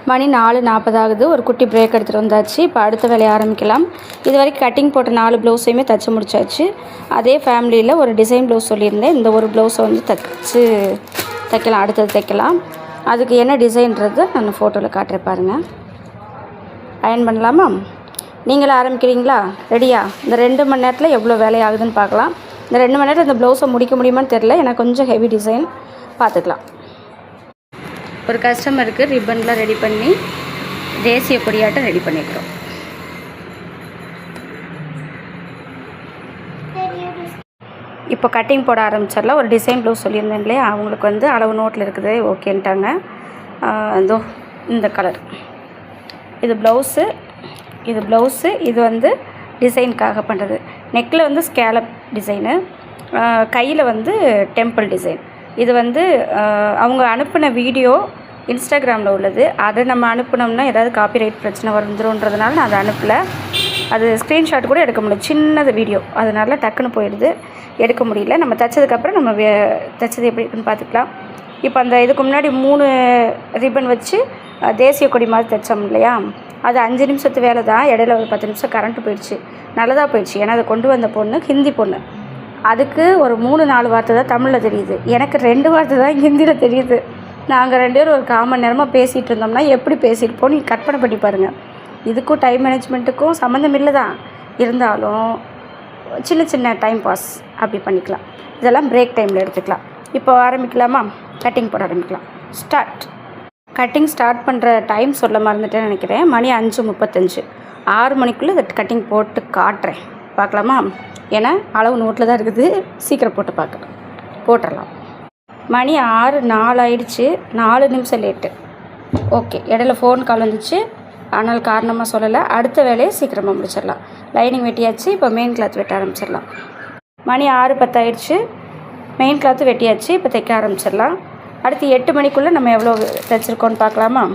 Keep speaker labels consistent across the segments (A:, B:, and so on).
A: மணி 4:40 ஆகுது. ஒரு குட்டி பிரேக் எடுத்துகிட்டு வந்தாச்சு. இப்போ அடுத்த வேலையை ஆரம்பிக்கலாம். இது வரைக்கும் கட்டிங் போட்ட 4 ப்ளவுஸையுமே தைச்சி முடிச்சாச்சு. அதே ஃபேமிலியில் ஒரு டிசைன் ப்ளவுஸ் சொல்லியிருந்தேன். இந்த ஒரு ப்ளவுஸை வந்து தைக்கலாம், அடுத்தது தைக்கலாம். அதுக்கு என்ன டிசைன்றது நான் ஃபோட்டோவில் காட்டுறேன் பாருங்கள். அயர்ன் பண்ணலாமா? நீங்களும் ஆரம்பிக்கிறீங்களா? ரெடியா? இந்த 2 மணி நேரத்தில் எவ்வளோ வேலை ஆகுதுன்னு பார்க்கலாம். இந்த 2 மணி நேரத்தில் இந்த ப்ளவுஸை முடிக்க முடியுமான்னு தெரில. எனக்கு கொஞ்சம் ஹெவி டிசைன், பார்த்துக்கலாம். ஒரு கஸ்டமருக்கு ரிப்பன்லாம் ரெடி பண்ணி தேசிய கொடியாட்டம் ரெடி பண்ணிக்கிறோம். இப்போ கட்டிங் போட ஆரம்பிச்சிடலாம். ஒரு டிசைன் ப்ளவுஸ் சொல்லியிருந்தேன் இல்லையா, அவங்களுக்கு வந்து அளவு நோட்டில் இருக்குது, ஓகேன்ட்டாங்க. இதோ இந்த கலர், இது ப்ளவுஸு, இது வந்து டிசைனுக்காக பண்ணுறது. நெக்கில் வந்து ஸ்கேலப் டிசைனு, கையில் வந்து டெம்பிள் டிசைன். இது வந்து அவங்க அனுப்பின வீடியோ இன்ஸ்டாகிராமில் உள்ளது. அதை நம்ம அனுப்பினோம்னா ஏதாவது காப்பிரைட் பிரச்சனை வந்துருன்றதுனால நான் அதை அனுப்பலை. அது ஸ்க்ரீன்ஷாட் கூட எடுக்க முடியல, சின்னது வீடியோ, அதனால டக்குன்னு போயிடுது, எடுக்க முடியல. நம்ம தைச்சதுக்கப்புறம் நம்ம தைச்சது எப்படி இருக்குன்னு பார்த்துக்கலாம். இப்போ அந்த இதுக்கு முன்னாடி 3 ரிப்பன் வச்சு தேசிய கொடி மாதிரி தைச்சோம் இல்லையா, அது 5 நிமிஷத்து வேலை தான். இடையில ஒரு 10 நிமிஷம் கரண்ட்டு போயிடுச்சு. நல்லதாக போயிடுச்சு. ஏன்னா அதை கொண்டு வந்த பொண்ணு ஹிந்தி பொண்ணு. அதுக்கு ஒரு 3-4 வார்த்தை தான் தமிழில் தெரியுது, எனக்கு 2 வார்த்தை தான் ஹிந்தியில் தெரியுது. நாங்கள் 2 பேரும் ஒரு 1/4 மணி நேரமாக பேசிகிட்டு இருந்தோம்னா எப்படி பேசியிருப்போம் நீங்கள் கற்பனை பண்ணி பாருங்கள். இதுக்கும் டைம் மேனேஜ்மெண்ட்டுக்கும் சம்மந்தம் இல்லை தான், இருந்தாலும் சின்ன சின்ன டைம் பாஸ் அப்படி பண்ணிக்கலாம். இதெல்லாம் பிரேக் டைமில் எடுத்துக்கலாம். இப்போ ஆரம்பிக்கலாமா? கட்டிங் போட ஆரம்பிக்கலாம். கட்டிங் ஸ்டார்ட் பண்ணுற டைம் சொல்ல மறந்துட்டேன்னு நினைக்கிறேன். மணி 5:35. 6 மணிக்குள்ளே இதை கட்டிங் போட்டு காட்டுறேன், பார்க்கலாமா? ஏன்னா அளவு நோட்டில் தான் இருக்குது, சீக்கிரம் போட்டுடலாம். மணி 6:04 ஆயிடுச்சு, 4 நிமிஷம் லேட்டு. ஓகே, இடையில ஃபோன் கால் வந்துச்சு, ஆனால் காரணமாக சொல்லலை. அடுத்த வேலையை சீக்கிரமாக முடிச்சிடலாம். லைனிங் வெட்டியாச்சு, இப்போ மெயின் கிளாத் வெட்ட ஆரம்பிச்சிடலாம். மணி 6:10 ஆயிடுச்சு, மெயின் கிளாத்து வெட்டியாச்சு, இப்போ தைக்க ஆரம்பிச்சிடலாம். அடுத்து 8 மணிக்குள்ளே நம்ம எவ்வளோ தைச்சிருக்கோன்னு பார்க்கலாமா?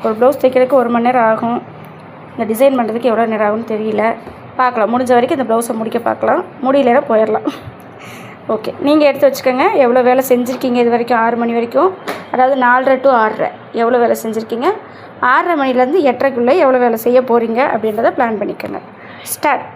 A: ஒரு ப்ளவுஸ் தைக்கிறதுக்கு 1 மணி நேரம் ஆகும். இந்த டிசைன் பண்ணுறதுக்கு எவ்வளோ நேரம் ஆகும்னு தெரியல, பார்க்கலாம். முடிஞ்ச வரைக்கும் இந்த ப்ளவுஸை முடிக்க பார்க்கலாம், முடியலைன்னா போயிடலாம். ஓகே, நீங்கள் எடுத்து வச்சுக்கோங்க எவ்வளோ வேலை செஞ்சுருக்கீங்க இது வரைக்கும். 6 மணி வரைக்கும், அதாவது 4:30 to 6:30 எவ்வளோ வேலை செஞ்சுருக்கீங்க. 6:30 மணிலேருந்து 8:30க்குள்ளே எவ்வளோ வேலை செய்ய போகிறீங்க அப்படின்றத பிளான் பண்ணிக்கோங்க. ஸ்டார்ட்.